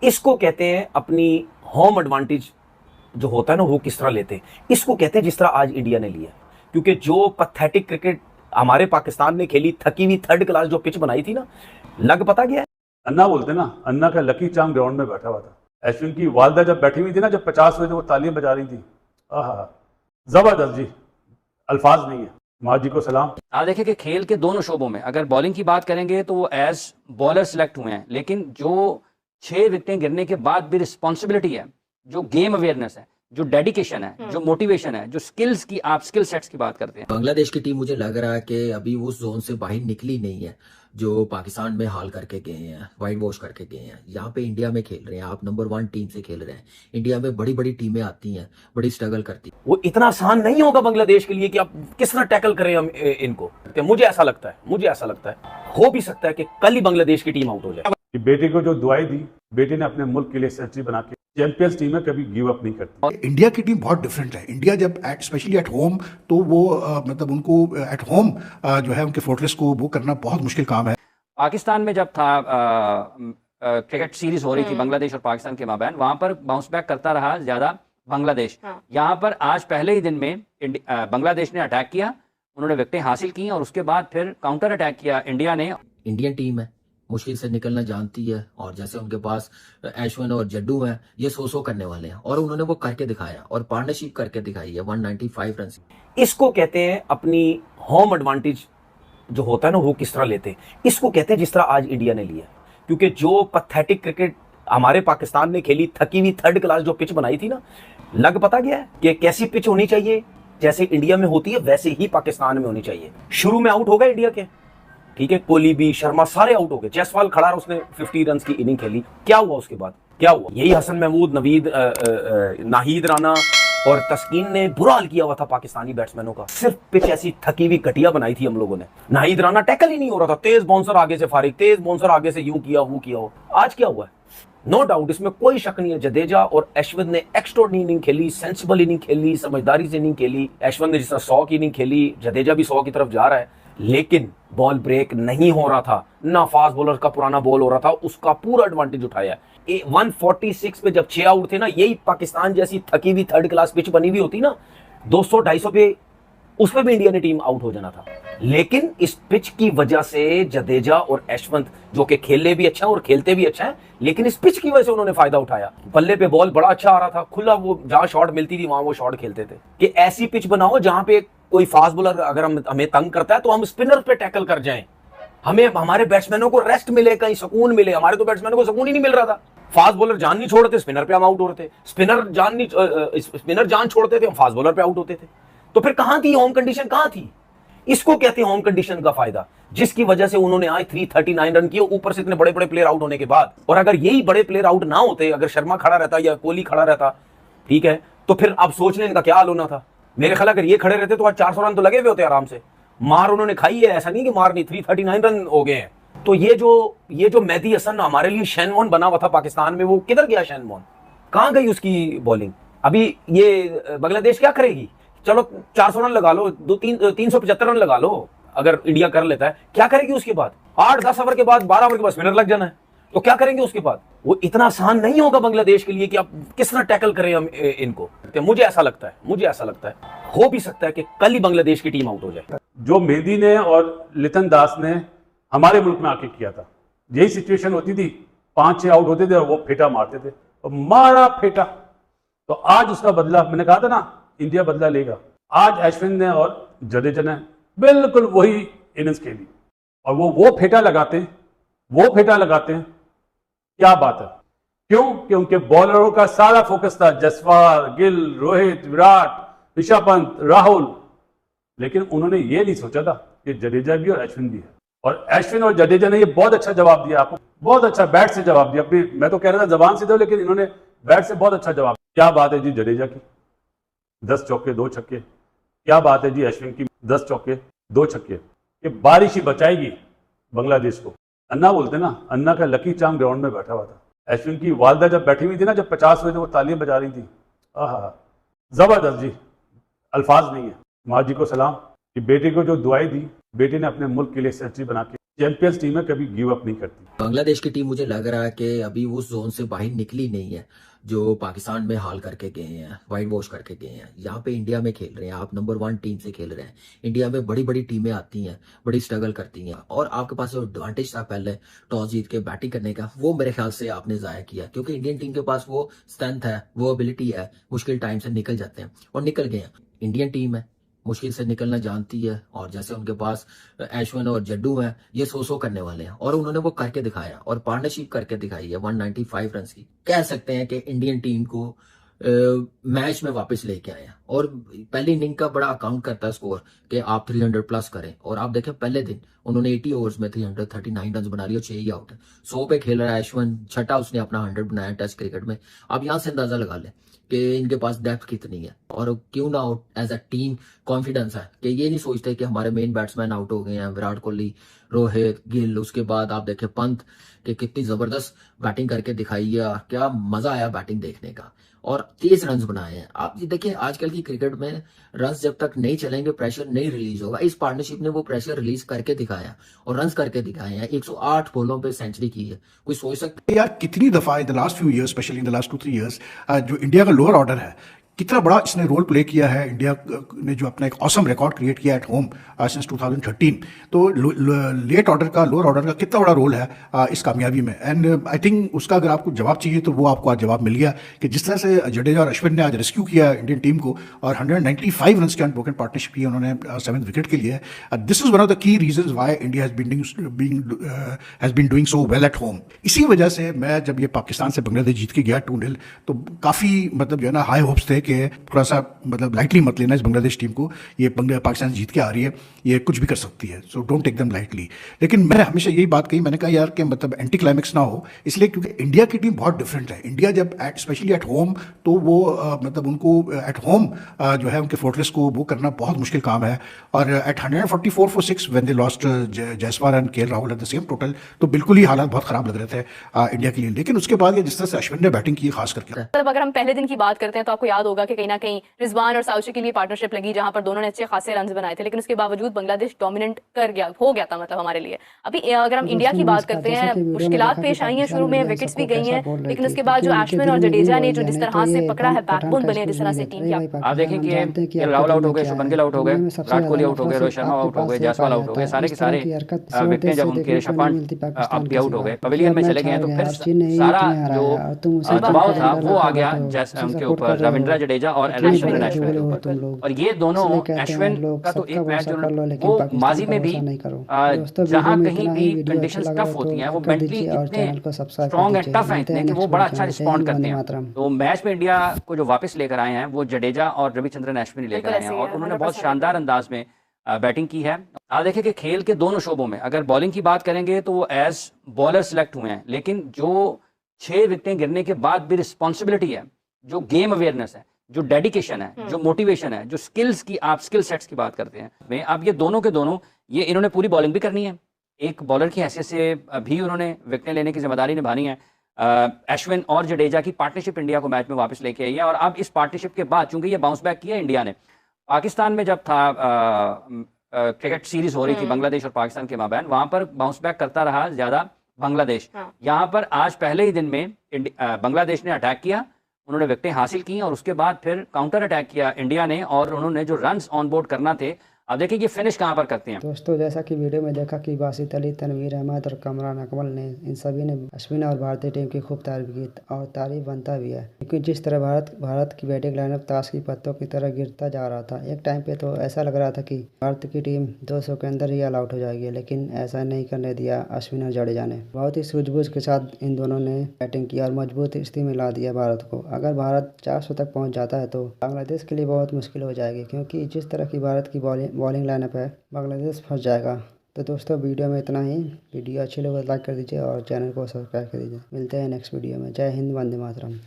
इसको कहते हैं अपनी होम एडवांटेज जो होता है ना, वो किस तरह लेते हैं। इसको कहते हैं जिस तरह आज इंडिया ने लिया। क्योंकि जो पैथेटिक क्रिकेट हमारे पाकिस्तान ने खेली, थकी हुई थर्ड क्लास जो पिच बनाई थी ना, लग पता गया है। अन्ना बोलते ना, अन्ना का लकी चार्म ग्राउंड में बैठा हुआ था। अश्विन की वालदा जब बैठी हुई थी ना, जब 50 हुए थे, वो तालियां बजा रही थी। आहा, जबरदस्त जी, अल्फाज नहीं है। माँ जी को सलाम। आप देखें कि खेल के दोनों शोबों में अगर बॉलिंग की बात करेंगे तो वो एज बॉलर सिलेक्ट हुए हैं, लेकिन जो 6 विकेटें गिरने के बाद भी रिस्पॉन्सिबिलिटी है, जो गेम अवेयरनेस है, जो डेडिकेशन है, जो मोटिवेशन है, जो स्किल्स की आप स्किल सेट्स की बात करते हैं। बांग्लादेश की टीम मुझे लग रहा है कि अभी उस जोन से बाहर निकली नहीं है जो पाकिस्तान में हाल करके गए हैं, वाइट वॉश करके गए हैं। यहाँ पे इंडिया में खेल रहे हैं, आप नंबर 1 टीम से खेल रहे हैं। इंडिया में बड़ी बड़ी टीमें आती हैं, बड़ी स्ट्रगल करती हैं। वो इतना आसान नहीं होगा बांग्लादेश के लिए कि आप किस तरह टैकल करें हम इनको। मुझे ऐसा लगता है हो भी सकता है कि कल ही बांग्लादेश की टीम आउट हो जाए। बेटे को जो दुआई दी, बेटे ने अपने मुल्क के लिए सेंचुरी बना के, चैंपियंस टीम है, कभी गिव अप नहीं करती। इंडिया की टीम बहुत डिफरेंट है। इंडिया जब स्पेशली एट होम, तो वो मतलब उनको एट होम जो है उनके फोर्ट्रेस को वो करना बहुत मुश्किल काम है। पाकिस्तान में जब था क्रिकेट सीरीज हो रही थी बांग्लादेश और पाकिस्तान के माबैन, वहां पर बाउंस बैक करता रहा ज्यादा बांग्लादेश। यहाँ पर आज पहले ही दिन में बांग्लादेश ने अटैक किया, उन्होंने विकेटें हासिल की और उसके बाद फिर काउंटर अटैक किया इंडिया ने। इंडियन टीम है, मुश्किल से निकलना जानती है, और जैसे उनके पास अश्विन और जड्डू हैं, ये 100 करने वाले हैं, और उन्होंने वो करके दिखाया और पार्टनरशिप करके दिखाई है 195 रन। इसको कहते हैं अपनी होम एडवांटेज जो होता है ना, वो किस तरह लेते हैं। इसको कहते हैं जिस तरह आज इंडिया ने लिया। क्योंकि जो पैथेटिक क्रिकेट हमारे पाकिस्तान ने खेली, थकी हुई थर्ड क्लास जो पिच बनाई थी ना, लग पता गया है कि कैसी पिच होनी चाहिए। जैसे इंडिया में होती है वैसे ही पाकिस्तान में होनी चाहिए। शुरू में आउट हो गए इंडिया के, ठीक है, कोहली भी, शर्मा सारे आउट हो गए। जायसवाल खड़ा रहा, उसने 50 रन की इनिंग खेली। क्या हुआ उसके बाद, क्या हुआ? यही हसन महमूद, नवीद, नाहिद राना और तस्कीन ने बुरा हाल किया हुआ था पाकिस्तानी बैट्समैनों का। सिर्फ पिच ऐसी थकी हुई घटिया बनाई थी हम लोगों ने। नाहिद राना टैकल ही नहीं हो रहा था, तेज बाउंसर आगे से फारिग, तेज बाउंसर आगे से यूं किया वो किया हो। आज क्या हुआ है? नो डाउट, इसमें कोई शक नहीं है, जडेजा और अश्विन ने एक्स्ट्राऑर्डिनरी इनिंग खेली, सेंसिबल इनिंग खेली, समझदारी से इनिंग खेली। अश्विन ने जिस तरह 100 की इनिंग खेली, जडेजा भी 100 की तरफ जा रहा है, लेकिन बॉल ब्रेक नहीं हो रहा था ना। फास्ट बॉलर का पुराना बॉल हो रहा था, उसका पूरा एडवांटेज उठाया। 146 पे जब 6 आउट थे ना, यही पाकिस्तान जैसी थकी हुई थर्ड क्लास पिच बनी हुई होती ना, 200-250 पे, उसमें भी इंडिया ने टीम आउट हो जाना था। लेकिन इस पिच की वजह से जडेजा और अश्विन, जो कि खेलने भी अच्छा है और खेलते भी अच्छा है, लेकिन इस पिच की वजह से उन्होंने फायदा उठाया। बल्ले पे बॉल बड़ा अच्छा आ रहा था, खुला, वो जहां शॉट मिलती थी वहां वो शॉट खेलते थे। कि ऐसी पिच बनाओ जहां पे कोई फास्ट बॉलर अगर हमें तंग करता है तो हम स्पिनर पे टैकल कर जाएं, हमें हमारे बैट्समैनों को रेस्ट मिले, कहीं सुकून मिले। हमारे तो बैट्समैनों को सुकून ही नहीं मिल रहा था। फास्ट बॉलर जान नहीं छोड़ते, स्पिनर पे हम आउट हो रहे थे। स्पिनर जान छोड़ते थे, हम फास्ट बॉलर पे आउट होते थे। तो फिर कहां थी होम कंडीशन, कहां थी? इसको कहते हैं होम कंडीशन का फायदा, जिसकी वजह से उन्होंने आज 339 रन किए, ऊपर से इतने बड़े बड़े प्लेयर आउट होने के बाद। और अगर यही बड़े प्लेयर आउट ना होते, अगर शर्मा खड़ा रहता या कोहली खड़ा रहता, ठीक है, तो फिर अब सोचने इनका क्या हाल होना था। मेरे ख्याल अगर ये खड़े रहते तो आज 400 रन तो लगे हुए होते आराम से। मार उन्होंने खाई है, ऐसा नहीं कि मार नहीं, 339 रन हो गए हैं। तो ये जो मेहदी हसन हमारे लिए शैनवॉन बना हुआ था पाकिस्तान में, वो किधर गया शैनवॉन? कहां गई उसकी बॉलिंग? अभी ये बांग्लादेश क्या करेगी? चलो 400 रन लगा लो, 375 रन लगा लो, अगर इंडिया कर लेता है, क्या करेगी उसके बाद? 8-10 ओवर के बाद, 12 ओवर के बाद स्पिनर लग जाना है, तो क्या करेंगे उसके बाद? वो इतना आसान नहीं होगा बांग्लादेश के लिए कि आप किस तरह टैकल करें हम इनको। मुझे ऐसा लगता है हो भी सकता है कि कल ही बांग्लादेश की टीम आउट हो जाए। जो मेहदी ने और लितन दास ने हमारे मुल्क में आके किया था, यही सिचुएशन होती थी। 5-6 आउट होते थे और वो फेटा मारते थे, और मारा फेटा। तो आज उसका बदला, मैंने कहा था ना, इंडिया बदला लेगा। आज अश्विन ने और जडेजा ने बिल्कुल वही इनिंग्स खेली, और वो फेटा लगाते हैं। क्या बात है? क्यों? कि उनके बॉलरों का सारा फोकस था जसवाल, गिल, रोहित, विराट, ऋषभ पंत, राहुल। लेकिन उन्होंने ये नहीं सोचा था कि जडेजा भी और अश्विन भी है। और अश्विन और जडेजा ने ये बहुत अच्छा जवाब दिया आपको, बहुत अच्छा बैट से जवाब दिया। अपनी, मैं तो कह रहा था जबान से दो, लेकिन इन्होंने बैट से बहुत अच्छा जवाब। क्या बात है जी जडेजा की, 10 चौके 2 छक्के। क्या बात है जी अश्विन की, 10 चौके 2 छक्के। ये बारिश ही बचाएगी बांग्लादेश को। अन्ना बोलते ना, अन्ना का लकी चार्म ग्राउंड में बैठा हुआ था। अश्विन की वालदा जब बैठी हुई थी ना, जब 50 हुए थे, वो तालियां बजा रही थी। आहा, जबरदस्त जी, अल्फाज नहीं है। माँ जी को सलाम कि बेटे को जो दुआई दी, बेटे ने अपने मुल्क के लिए सेंचुरी बना के चैंपियंस टीम है, कभी गिव अप नहीं करती। बांग्लादेश की टीम मुझे लग रहा है कि अभी उस जोन से बाहर निकली नहीं है जो पाकिस्तान में हाल करके गए हैं, वाइट वॉश करके गए हैं। यहाँ पे इंडिया में खेल रहे हैं, आप नंबर 1 टीम से खेल रहे हैं। इंडिया में बड़ी बड़ी टीमें आती हैं, बड़ी स्ट्रगल करती हैं, और आपके पास जो एडवांटेज था पहले टॉस जीत के बैटिंग करने का, वो मेरे ख्याल से आपने जाया किया, क्योंकि इंडियन टीम के पास वो स्ट्रेंथ है, वो एबिलिटी है, मुश्किल टाइम से निकल जाते हैं और निकल गए हैं। इंडियन टीम है, मुश्किल से निकलना जानती है, और जैसे उनके पास अश्विन और जड्डू हैं, ये सो करने वाले हैं, और उन्होंने वो करके दिखाया और पार्टनरशिप करके दिखाई है 195 रन की। कह सकते हैं कि इंडियन टीम को मैच में वापस लेके आए हैं। और पहली इनिंग का बड़ा अकाउंट करता है स्कोर कि आप 300 प्लस करें, और आप देखें पहले दिन उन्होंने 80 ओवर्स में 339 रन बना लिए, 6 ही आउट है। 100 पे खेल रहा है अश्विन, छठा उसने अपना 100 बनाया टेस्ट क्रिकेट में। आप यहां से अंदाजा लगा लें कि इनके पास डेप्थ कितनी है, और क्यों ना एज अ टीम कॉन्फिडेंस है कि ये नहीं सोचते कि हमारे मेन बैट्समैन आउट हो गए हैं, विराट कोहली, रोहित, गिल, उसके बाद आप देखें पंत कि कितनी जबरदस्त बैटिंग करके दिखाई है, क्या मजा आया बैटिंग देखने का, और 30 रन बनाए हैं। आप ये देखिए आजकल की क्रिकेट में रन जब तक नहीं चलेंगे प्रेशर नहीं रिलीज होगा। इस पार्टनरशिप ने वो प्रेशर रिलीज करके दिखाया और रन करके दिखाए हैं। 108 बॉलों पे सेंचुरी की है, कोई सोच सकता यार कितनी दफा in the last few years, specially in the last 2-3 years, जो इंडिया का लोअर ऑर्डर है, कितना बड़ा इसने रोल प्ले किया है। इंडिया ने जो अपना एक ऑसम रिकॉर्ड क्रिएट किया एट होम सिंस 2013, तो लेट ऑर्डर का, लोअर ऑर्डर का कितना बड़ा रोल है इस कामयाबी में। एंड आई थिंक उसका अगर आपको जवाब चाहिए तो वो आपको आज जवाब मिल गया कि जिस तरह से जडेजा और अश्विन ने आज रेस्क्यू किया इंडियन टीम को, और 195 रन की अनब्रोकन पार्टनरशिप की उन्होंने 7th विकेट के लिए। This is one of the key reasons why India has been doing so well at home. इसी वजह से मैं जब ये पाकिस्तान से बांग्लादेश जीत के गया 2-0, तो काफ़ी मतलब जो है ना हाई होप्स थे कि थोड़ा सा मतलब लाइटली मत लेना इस बांग्लादेश टीम को, ये पाकिस्तान जीत के आ रही है, ये कुछ भी कर सकती है, so don't take them lightly. लेकिन मैं हमेशा यही बात कही, मैंने कहा यार कि मतलब एंटी क्लाइमेक्स ना हो, इसलिए क्योंकि इंडिया की टीम बहुत डिफरेंट है। इंडिया जब स्पेशली एट होम, तो वो मतलब उनको एट होम जो है उनके फोर्ट्रेस को वो करना बहुत मुश्किल काम है। और at 144 for 6 when they lost Jaiswal and KL Rahul at the same total, तो बिल्कुल ही हालात बहुत खराब लग रहे थे इंडिया के लिए। लेकिन उसके बाद ये जिस तरह से अश्विन ने बैटिंग की खास करके, मतलब अगर हम पहले दिन की बात करते हैं तो आपको याद होगा कि कहीं ना कहीं रिजवान और साउची के लिए पार्टनरशिप लगी, जहां पर दोनों ने अच्छे खासे रन बनाए थे, लेकिन उसके बावजूद बांग्लादेश डोमिनेट हो गया था मतलब हमारे लिए। अभी अगर हम इंडिया की बात करते हैं, मुश्किलात पेश आई हैं, शुरू में विकेट्स भी गई हैं, लेकिन उसके बाद जो अश्विन और जडेजा ने जो जिस तरह से पकड़ा है, बैकबोन बने जिस तरह से टीम की, आप देखें कि राहुल आउट हो गए, शुभमन गिल आउट हो गए, विराट कोहली आउट हो गए, रोहित शर्मा आउट हो गए, जायसवाल आउट हो गए, सारे के सारे विकेट जब उनके ऋषभ पंत अब भी आउट हो गए, पवेलियन में चले गए, तो फिर सारा जो दबाव था वो आ गया उनके ऊपर, रविंद्र जडेजा और अश्विन के ऊपर। और ये दोनों, अश्विन का तो एक मैच वो माजी में भी जहां कहीं भी कंडीशंस टफ होती हैं, वो मेंटली इतने स्ट्रांग एंड टफ हैं इतने कि वो बड़ा अच्छा रिस्पॉन्ड करते हैं। तो मैच में इंडिया को जो वापस लेकर आए हैं वो जडेजा और रविचंद्रन अश्विन लेकर आए हैं, और उन्होंने बहुत शानदार अंदाज में बैटिंग की है। आप देखें कि खेल के दोनों शोबों में, अगर बॉलिंग की बात करेंगे तो वो एज बॉलर सिलेक्ट हुए हैं, लेकिन जो 6 विकेटें गिरने के बाद भी रिस्पॉन्सिबिलिटी है, जो गेम अवेयरनेस है, जो डेडिकेशन है, जो मोटिवेशन है, जो स्किल्स की, आप स्किल सेट्स की बात करते हैं, अब ये दोनों के दोनों, ये इन्होंने पूरी बॉलिंग भी करनी है, एक बॉलर की हैसियत से भी उन्होंने विकेटें लेने की जिम्मेदारी निभानी है। अश्विन और जडेजा की पार्टनरशिप इंडिया को मैच में वापस लेके आई है, और अब इस पार्टनरशिप के बाद चूंकि ये बाउंस बैक किया इंडिया ने, पाकिस्तान में जब था क्रिकेट सीरीज हो रही थी बांग्लादेश और पाकिस्तान के माबैन, वहां पर बाउंस बैक करता रहा ज्यादा बांग्लादेश। यहाँ पर आज पहले ही दिन में बांग्लादेश ने अटैक किया, उन्होंने विकेटें हासिल की, और उसके बाद फिर काउंटर अटैक किया इंडिया ने, और उन्होंने जो रन्स ऑन बोर्ड करना थे, अब देखिए कि फिनिश कहाँ पर करते हैं। दोस्तों, जैसा कि वीडियो में देखा कि बासित अली, तनवीर अहमद और कमरान अकमल ने, इन सभी ने अश्विन और भारतीय टीम की खूब तारीफ की, और तारीफ बनता भी है, क्योंकि जिस तरह भारत की बैटिंग लाइनअप ताश की पत्तों की तरह गिरता जा रहा था। एक टाइम पे तो ऐसा लग रहा था कि भारत की टीम 200 के अंदर ही ऑल आउट हो जाएगी, लेकिन ऐसा नहीं करने दिया अश्विन और जडेजा ने। बहुत ही सूझबूझ के साथ इन दोनों ने बैटिंग की और मजबूत स्थिति में ला दिया भारत को। अगर भारत 400 तक पहुँच जाता है तो बांग्लादेश के लिए बहुत मुश्किल हो जाएगी, क्योंकि जिस तरह की भारत की बॉलिंग लाइनअप है, बांग्लादेश फंस जाएगा। तो दोस्तों, वीडियो में इतना ही। वीडियो अच्छी लगे तो लाइक कर दीजिए और चैनल को सब्सक्राइब कर दीजिए। मिलते हैं नेक्स्ट वीडियो में। जय हिंद, वंदे मातरम।